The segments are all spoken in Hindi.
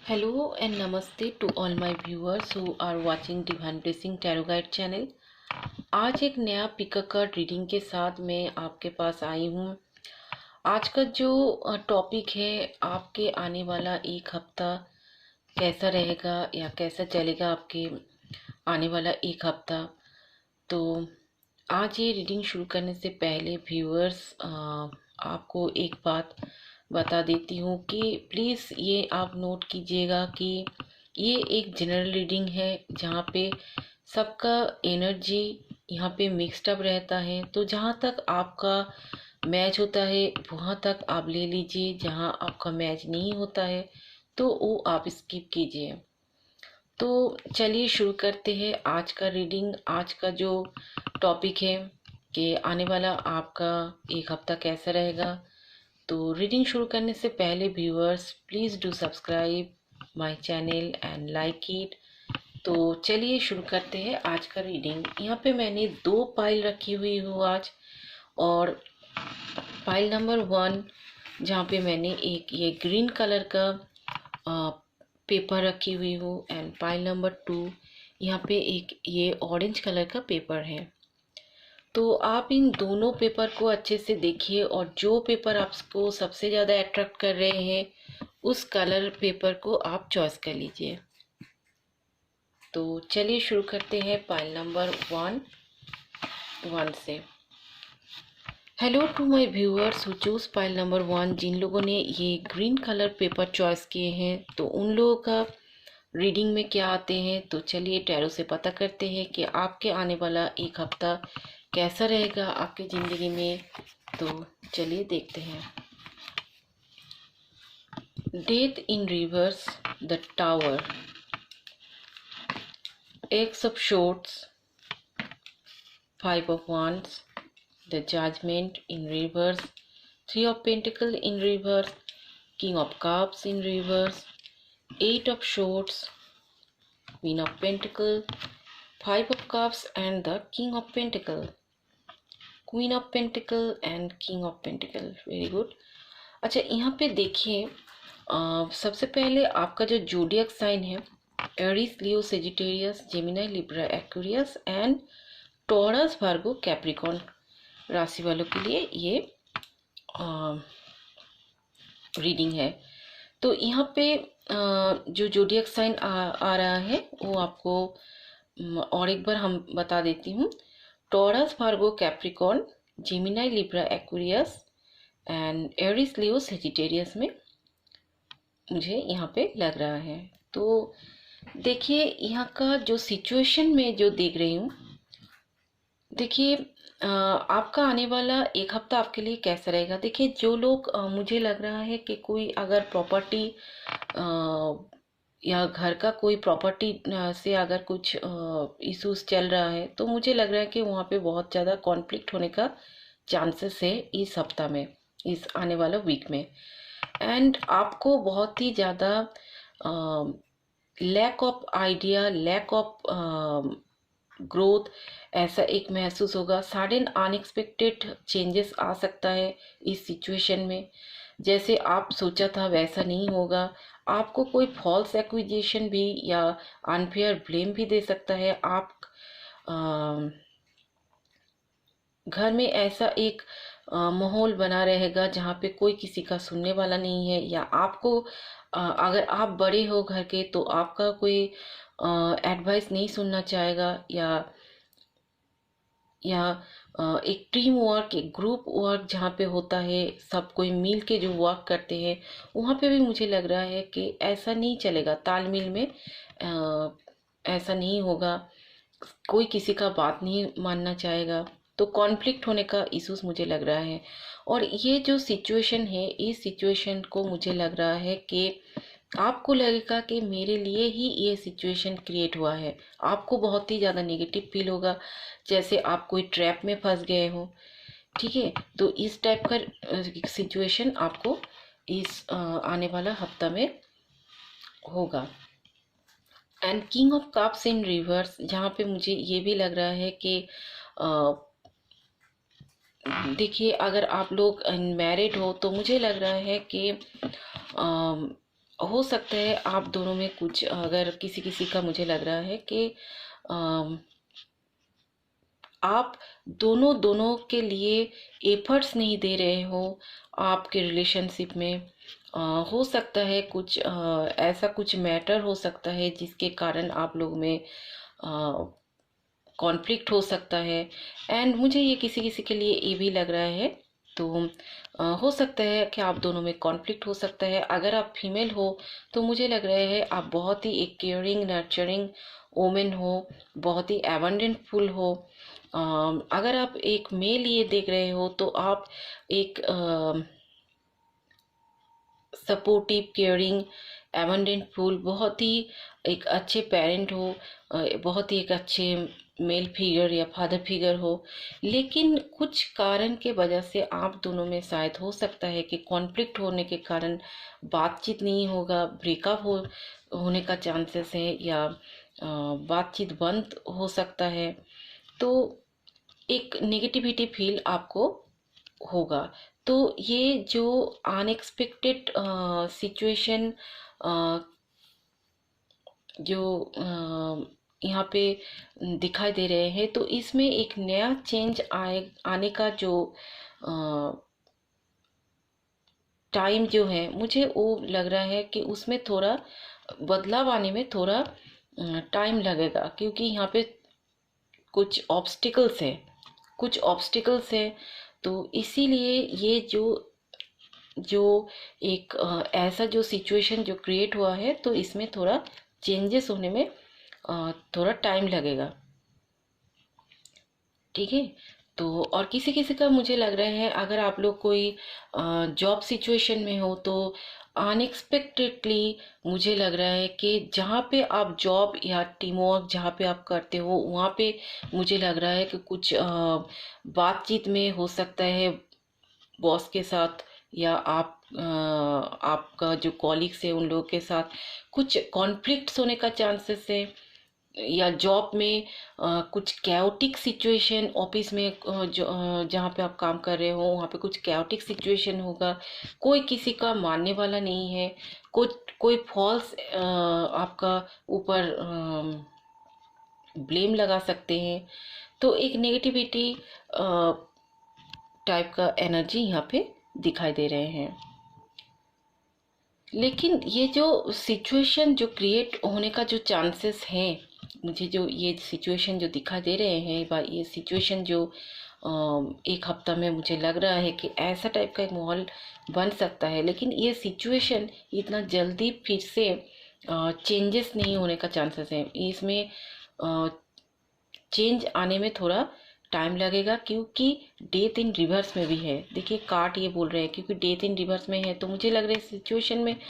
Hello and namaste to all my viewers who are watching Divine Blessing Tarot Guide channel। आज एक नया पिक कार्ड रीडिंग के साथ मैं आपके पास आई हूँ। आज का जो टॉपिक है, आपके आने वाला एक हफ्ता कैसा रहेगा या कैसा चलेगा आपके आने वाला एक हफ्ता। तो आज ये रीडिंग शुरू करने से पहले व्यूअर्स आपको एक बात बता देती हूँ कि प्लीज़ ये आप नोट कीजिएगा कि ये एक जनरल रीडिंग है जहाँ पे सबका एनर्जी यहाँ पे मिक्स्ड अप रहता है। तो जहाँ तक आपका मैच होता है वहाँ तक आप ले लीजिए, जहाँ आपका मैच नहीं होता है तो वो आप स्किप कीजिए। तो चलिए शुरू करते हैं आज का रीडिंग। आज का जो टॉपिक है कि आने वाला आपका एक हफ्ता कैसा रहेगा। तो रीडिंग शुरू करने से पहले viewers please do subscribe my channel and like it. तो चलिए शुरू करते हैं आज का रीडिंग। यहाँ पे मैंने 2 पाइल रखी हुई हूँ आज, और पाइल नंबर 1 जहाँ पे मैंने एक ये ग्रीन कलर का पेपर रखी हुई हूँ, एंड पाइल नंबर 2 यहाँ पे एक ये ऑरेंज कलर का पेपर है। तो आप इन दोनों पेपर को अच्छे से देखिए, और जो पेपर आपको सबसे ज़्यादा अट्रैक्ट कर रहे हैं उस कलर पेपर को आप चॉइस कर लीजिए। तो चलिए शुरू करते हैं पाइल नंबर 1 से। Hello to my viewers who choose pile number 1। जिन लोगों ने ये ग्रीन कलर पेपर चॉइस किए हैं तो उन लोगों का रीडिंग में क्या आते हैं। तो चलिए टैरो से पता करते हैं कि आपके आने वाला एक हफ्ता कैसा रहेगा आपकी ज़िंदगी में। तो चलिए देखते हैं। Death in reverse, the tower, x of shorts, 5 of wands, the judgment in reverse, 3 of pentacle in reverse, king of cups in reverse, 8 of swords, queen of pentacle, 5 of cups and the king of pentacle, queen of pentacle and king of pentacle। Very good. अच्छा, यहाँ पे देखिए सबसे पहले आपका जो जोडियक साइन है, Aries, Leo, Sagittarius, Gemini, Libra, Aquarius and taurus, Virgo, Capricorn राशि वालों के लिए ये रीडिंग है। तो यहाँ पे जो जोडियक साइन आ रहा है वो आपको और एक बार हम बता देती हूँ। Taurus, Virgo, Capricorn, Gemini, Libra, Aquarius and Aries, Leo, Sagittarius में मुझे यहाँ पे लग रहा है। तो देखिए यहाँ का जो सिचुएशन में जो देख रही हूँ, देखिए आपका आने वाला एक हफ्ता आपके लिए कैसा रहेगा। देखिए जो लोग मुझे लग रहा है कि कोई अगर प्रॉपर्टी या घर का कोई प्रॉपर्टी से अगर कुछ इश्यूज चल रहा है तो मुझे लग रहा है कि वहाँ पे बहुत ज़्यादा कॉन्फ्लिक्ट होने का चांसेस है इस हफ्ता में, इस आने वाला वीक में। एंड आपको बहुत ही ज़्यादा lack of idea, lack of growth ऐसा एक महसूस होगा। सडन अनएक्सपेक्टेड चेंजेस आ सकता है इस सिचुएशन में। जैसे आप सोचा था वैसा नहीं होगा। आपको कोई फॉल्स एक्विजिशन भी या अनफेयर ब्लेम भी दे सकता है। आप घर में ऐसा एक माहौल बना रहेगा जहाँ पे कोई किसी का सुनने वाला नहीं है, या आपको अगर आप बड़े हो घर के तो आपका कोई एडवाइस नहीं सुनना चाहेगा, या एक टीम वर्क, एक ग्रुप वर्क जहाँ पे होता है, सब कोई मिल के जो वर्क करते हैं, वहाँ पे भी मुझे लग रहा है कि ऐसा नहीं चलेगा। तालमेल में ऐसा नहीं होगा, कोई किसी का बात नहीं मानना चाहेगा, तो कॉन्फ्लिक्ट होने का इशूज मुझे लग रहा है। और ये जो सिचुएशन है, इस सिचुएशन को मुझे लग रहा है कि आपको लगेगा कि मेरे लिए ही ये सिचुएशन क्रिएट हुआ है। आपको बहुत ही ज़्यादा नेगेटिव फील होगा, जैसे आप कोई ट्रैप में फंस गए हो। ठीक है, तो इस टाइप का सिचुएशन आपको इस आने वाला हफ्ता में होगा। And king of cups in reverse, जहाँ पे मुझे ये भी लग रहा है कि देखिए अगर आप लोग मैरिड हो तो मुझे लग रहा है कि हो सकता है आप दोनों में कुछ, अगर किसी किसी का मुझे लग रहा है कि अम, आप दोनों दोनों के लिए एफर्ट्स नहीं दे रहे हो आपके रिलेशनशिप में। हो सकता है कुछ ऐसा कुछ मैटर हो सकता है जिसके कारण आप लोग में कॉन्फ्लिक्ट हो सकता है। एंड मुझे ये किसी किसी के लिए ये भी लग रहा है। तो हो सकता है कि आप दोनों में कॉन्फ्लिक्ट हो सकता है। अगर आप फीमेल हो तो मुझे लग रहा है आप बहुत ही एक केयरिंग नर्चरिंग वोमेन हो, बहुत ही एबंडेंटफुल हो। अगर आप एक मेल ये देख रहे हो तो आप एक सपोर्टिव केयरिंग एबंडेंटफुल, बहुत ही एक अच्छे पेरेंट हो, बहुत ही एक अच्छे मेल फिगर या फादर फिगर हो। लेकिन कुछ कारण के वजह से आप दोनों में शायद हो सकता है कि कॉन्फ्लिक्ट होने के कारण बातचीत नहीं होगा, ब्रेकअप होने का चांसेस है, या बातचीत बंद हो सकता है। तो एक नेगेटिविटी फील आपको होगा। तो ये जो अनएक्सपेक्टेड सिचुएशन जो यहाँ पे दिखाई दे रहे हैं, तो इसमें एक नया चेंज आने का जो टाइम जो है, मुझे वो लग रहा है कि उसमें थोड़ा बदलाव आने में थोड़ा टाइम लगेगा, क्योंकि यहाँ पे कुछ ऑब्स्टिकल्स है, कुछ ऑब्स्टिकल्स है। तो इसीलिए ये जो जो एक ऐसा जो सिचुएशन जो क्रिएट हुआ है, तो इसमें थोड़ा चेंजेस होने में थोड़ा टाइम लगेगा। ठीक है। तो और किसी किसी का मुझे लग रहा है, अगर आप लोग कोई जॉब सिचुएशन में हो तो अनएक्सपेक्टेडली मुझे लग रहा है कि जहाँ पे आप जॉब या टीम वर्क जहाँ पे आप करते हो, वहाँ पे मुझे लग रहा है कि कुछ बातचीत में हो सकता है बॉस के साथ, या आपका जो कॉलीग्स है उन लोगों के साथ कुछ कॉन्फ्लिक्ट्स होने का चांसेस है। या जॉब में कुछ कैओटिक सिचुएशन, ऑफिस में जहाँ पे आप काम कर रहे हो वहाँ पे कुछ कैओटिक सिचुएशन होगा। कोई किसी का मानने वाला नहीं है, कोई फॉल्स आपका ऊपर ब्लेम लगा सकते हैं। तो एक नेगेटिविटी टाइप का एनर्जी यहाँ पे दिखाई दे रहे हैं। लेकिन ये जो सिचुएशन जो क्रिएट होने का जो चांसेस हैं, मुझे जो ये सिचुएशन जो दिखाई दे रहे हैं, ये सिचुएशन जो एक हफ्ता में मुझे लग रहा है कि ऐसा टाइप का एक माहौल बन सकता है। लेकिन ये सिचुएशन इतना जल्दी फिर से चेंजेस नहीं होने का चांसेस है। इसमें चेंज आने में थोड़ा टाइम लगेगा, क्योंकि डेथ इन रिवर्स में भी है। देखिए कार्ड ये बोल रहे हैं क्योंकि डेथ इन रिवर्स में है, तो मुझे लग रहा है सिचुएशन में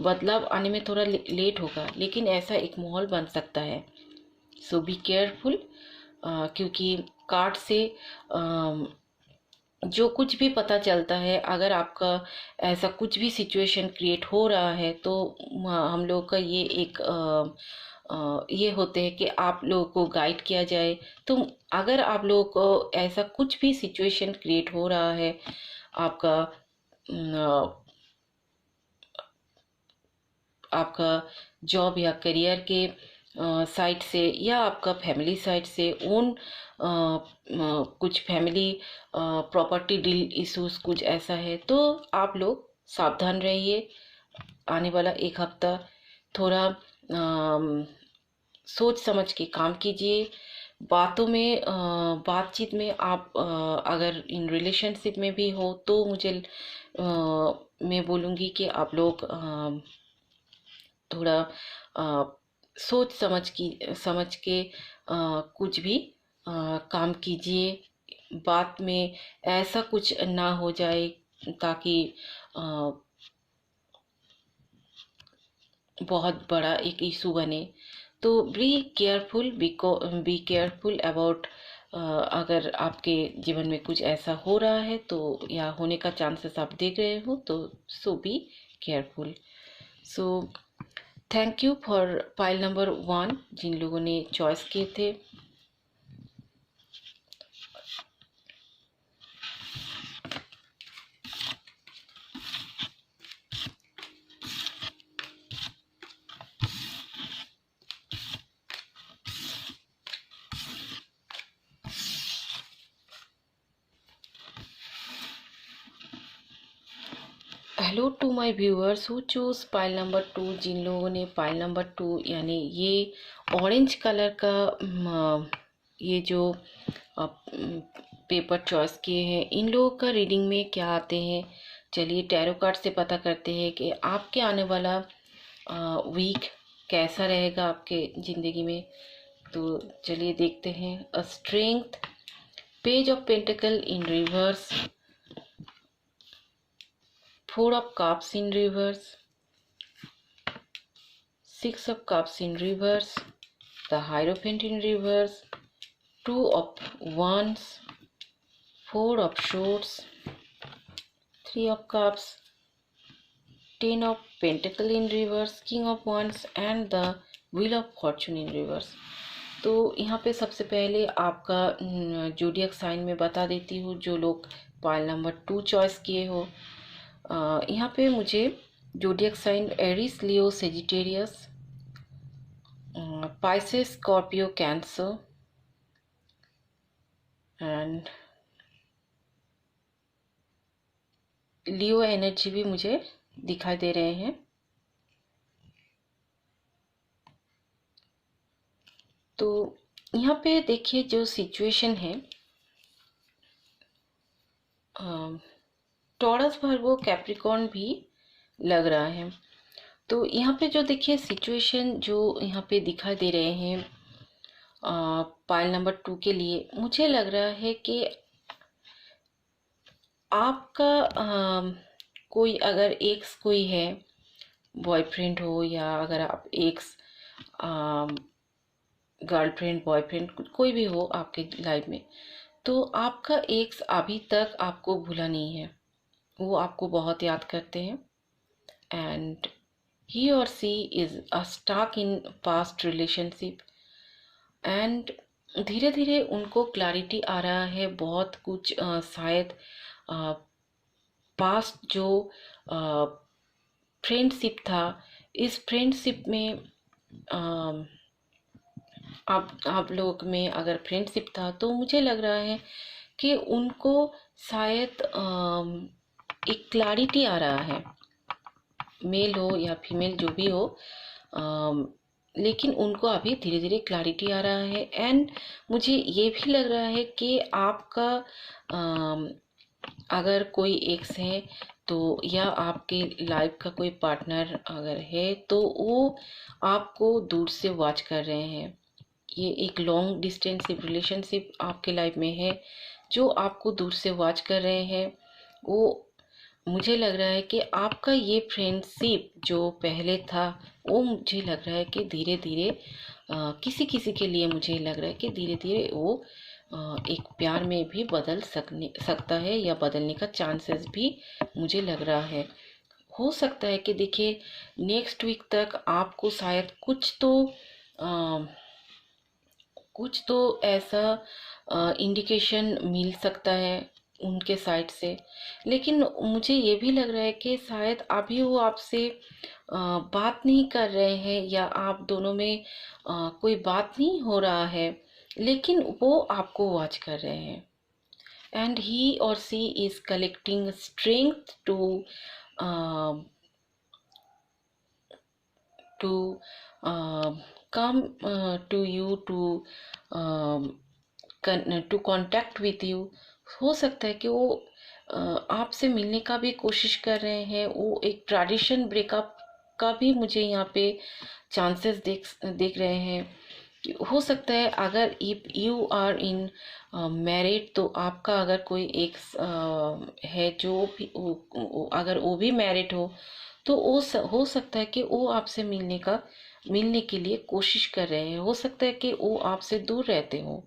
बदलाव आने में थोड़ा लेट होगा, लेकिन ऐसा एक माहौल बन सकता है। सो बी केयरफुल, क्योंकि कार्ड से जो कुछ भी पता चलता है, अगर आपका ऐसा कुछ भी सिचुएशन क्रिएट हो रहा है, तो हम लोग का ये एक ये होते हैं कि आप लोगों को गाइड किया जाए। तो अगर आप लोगों को ऐसा कुछ भी सिचुएशन क्रिएट हो रहा है आपका आपका जॉब या करियर के साइड से, या आपका फैमिली साइड से, ओन कुछ फैमिली प्रॉपर्टी डील इश्यूज कुछ ऐसा है, तो आप लोग सावधान रहिए। आने वाला एक हफ्ता थोड़ा सोच समझ के काम कीजिए। बातों में बातचीत में आप अगर इन रिलेशनशिप में भी हो तो मुझे मैं बोलूँगी कि आप लोग थोड़ा सोच समझ के कुछ भी काम कीजिए। बात में ऐसा कुछ ना हो जाए ताकि बहुत बड़ा एक इशू बने। तो बी केयरफुल अबाउट, अगर आपके जीवन में कुछ ऐसा हो रहा है तो, या होने का चांसेस आप देख रहे हो, तो so be careful. So thank you for pile number 1 जिन लोगों ने चॉइस किए थे। Hello to my viewers who choose pile number 2। जिन लोगों ने पाइल नंबर 2 यानी ये ऑरेंज कलर का ये जो पेपर चॉइस किए हैं, इन लोगों का रीडिंग में क्या आते हैं, चलिए टैरो कार्ड से पता करते हैं कि आपके आने वाला वीक कैसा रहेगा आपके ज़िंदगी में। तो चलिए देखते हैं। A strength, page of pentacle in reverse, 4 of cups in reverse, 6 of cups in reverse, the Hierophant in reverse, 2 of wands, 4 of swords, 3 of cups, 10 of pentacle in reverse, king of wands and the wheel of fortune in reverse। तो यहाँ पे सबसे पहले आपका जोडियक साइन में बता देती हूँ। जो लोग पाइल नंबर 2 चॉइस किए हो, यहाँ पे मुझे zodiac sign Aries, Leo, Sagittarius, Pisces, Scorpio, Cancer and Leo energy भी मुझे दिखाई दे रहे हैं। तो यहाँ पे देखिए जो सिचुएशन है, टॉरस, वर्गो, कैप्रिकॉर्न भी लग रहा है। तो यहाँ पे जो देखिए सिचुएशन जो यहाँ पे दिखाई दे रहे हैं पाइल नंबर 2 के लिए, मुझे लग रहा है कि आपका कोई अगर एक्स कोई है, बॉयफ्रेंड हो, या अगर आप एक्स गर्लफ्रेंड, बॉयफ्रेंड, कोई भी हो आपके लाइफ में, तो आपका एक्स अभी तक आपको भूला नहीं है। वो आपको बहुत याद करते हैं and he or she is stuck in past relationship and धीरे धीरे उनको क्लैरिटी आ रहा है बहुत कुछ। शायद पास्ट जो फ्रेंडशिप था, इस फ्रेंडशिप में आप लोग में अगर फ्रेंडशिप था, तो मुझे लग रहा है कि उनको शायद एक क्लैरिटी आ रहा है, मेल हो या फीमेल जो भी हो, लेकिन उनको अभी धीरे धीरे क्लैरिटी आ रहा है। एंड मुझे ये भी लग रहा है कि आपका अगर कोई एक्स है तो, या आपके लाइफ का कोई पार्टनर अगर है, तो वो आपको दूर से वॉच कर रहे हैं। ये एक लॉन्ग डिस्टेंस रिलेशनशिप आपके लाइफ में है जो आपको दूर से वॉच कर रहे हैं। वो मुझे लग रहा है कि आपका ये फ्रेंडशिप जो पहले था, वो मुझे लग रहा है कि धीरे धीरे किसी किसी के लिए मुझे लग रहा है कि धीरे धीरे वो एक प्यार में भी बदल सकता है, या बदलने का चांसेस भी मुझे लग रहा है। हो सकता है कि देखिए नेक्स्ट वीक तक आपको शायद कुछ तो ऐसा इंडिकेशन मिल सकता है उनके साइड से। लेकिन मुझे ये भी लग रहा है कि शायद अभी वो आपसे बात नहीं कर रहे हैं, या आप दोनों में कोई बात नहीं हो रहा है, लेकिन वो आपको वॉच कर रहे हैं। And he or she is collecting strength to come to you to contact with you। हो सकता है कि वो आपसे मिलने का भी कोशिश कर रहे हैं। वो एक ट्रेडिशन ब्रेकअप का भी मुझे यहाँ पे चांसेस देख रहे हैं कि हो सकता है अगर if you are in married, तो आपका अगर कोई एक है जो भी अगर वो भी मैरिड हो, तो वो हो सकता है कि वो आपसे मिलने के लिए कोशिश कर रहे हैं। हो सकता है कि वो आपसे दूर रहते हो,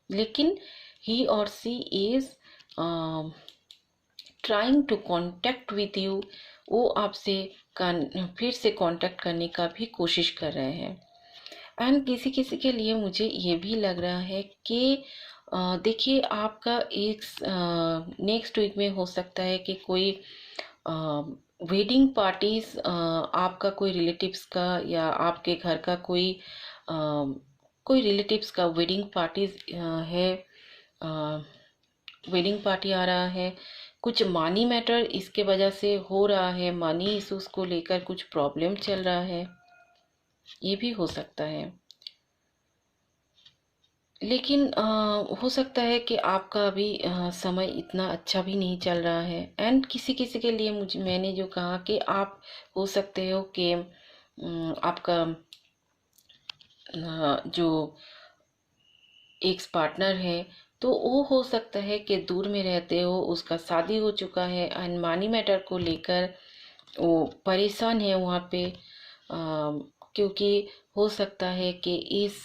लेकिन he or she is trying to contact with you. वो आपसे फिर से कांटेक्ट करने का भी कोशिश कर रहे हैं। एंड किसी किसी के लिए मुझे ये भी लग रहा है कि देखिए आपका एक नेक्स्ट वीक में हो सकता है कि कोई वेडिंग पार्टीज, आपका कोई रिलेटिव्स का या आपके घर का कोई रिलेटिव्स का वेडिंग पार्टीज है, वेडिंग पार्टी आ रहा है, कुछ मनी मैटर इसके वजह से हो रहा है, मनी इश्यूज को लेकर कुछ प्रॉब्लम चल रहा है, ये भी हो सकता है। लेकिन हो सकता है कि आपका अभी समय इतना अच्छा भी नहीं चल रहा है। एंड किसी किसी के लिए मैंने जो कहा कि आप हो सकते हो कि आपका जो एक्स पार्टनर है तो वो हो सकता है कि दूर में रहते हो, उसका शादी हो चुका है एंड मनी मैटर को लेकर वो परेशान है वहाँ पे। क्योंकि हो सकता है कि इस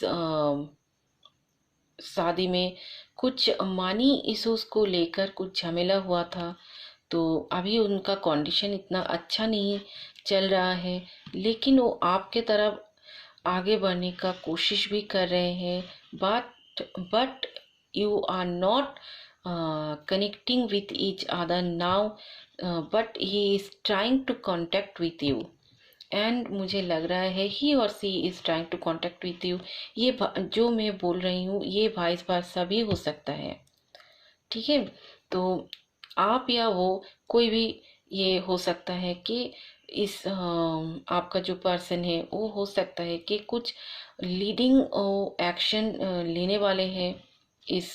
शादी में कुछ मनी इश्यूज को लेकर कुछ झमेला हुआ था, तो अभी उनका कंडीशन इतना अच्छा नहीं चल रहा है। लेकिन वो आपके तरफ आगे बढ़ने का कोशिश भी कर रहे हैं, but you are not connecting with each other now, but he is trying to contact with you. And मुझे लग रहा है he or she is trying to contact with you. ये जो मैं बोल रही हूँ ये वाइस वर्सा भी हो सकता है, ठीक है। तो आप या वो कोई भी ये हो सकता है कि इस आपका जो पर्सन है वो हो सकता है कि कुछ लीडिंग एक्शन लेने वाले हैं इस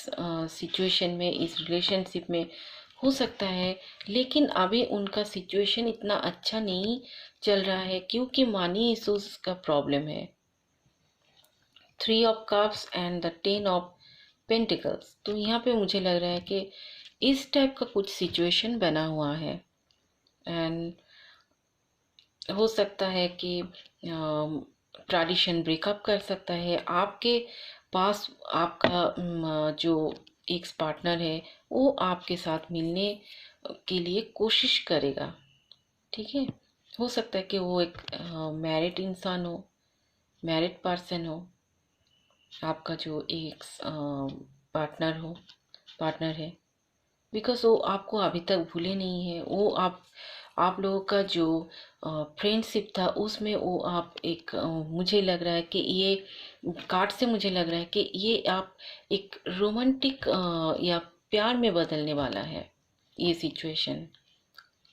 सिचुएशन में, इस रिलेशनशिप में, हो सकता है। लेकिन अभी उनका सिचुएशन इतना अच्छा नहीं चल रहा है क्योंकि मनी इश्यूज का प्रॉब्लम है। 3 of cups and the 10 of pentacles, तो यहाँ पे मुझे लग रहा है कि इस टाइप का कुछ सिचुएशन बना हुआ है। एंड हो सकता है कि ट्रेडिशन ब्रेकअप कर सकता है। आपके पास आपका जो एक्स पार्टनर है वो आपके साथ मिलने के लिए कोशिश करेगा, ठीक है। हो सकता है कि वो एक मैरिड इंसान हो, मैरिड पर्सन हो, आपका जो एक्स पार्टनर है। बिकॉज वो आपको अभी तक भूले नहीं है। वो आप लोगों का जो फ्रेंडशिप था उसमें वो आप एक मुझे लग रहा है कि ये कार्ड से मुझे लग रहा है कि ये आप एक रोमांटिक या प्यार में बदलने वाला है ये सिचुएशन।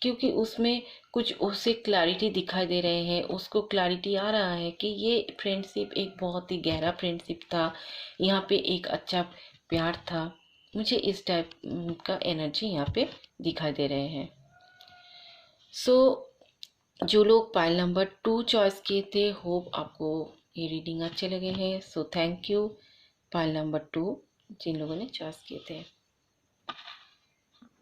क्योंकि उसमें कुछ उसे क्लैरिटी दिखाई दे रहे हैं, उसको क्लैरिटी आ रहा है कि ये फ्रेंडशिप एक बहुत ही गहरा फ्रेंडशिप था, यहाँ पे एक अच्छा प्यार था। मुझे इस टाइप का एनर्जी यहाँ पे दिखाई दे रहे हैं। सो जो लोग पाइल नंबर 2 चॉइस किए थे, होप आपको ये रीडिंग अच्छे लगे हैं। सो थैंक यू पाइल नंबर 2 जिन लोगों ने चॉइस किए थे।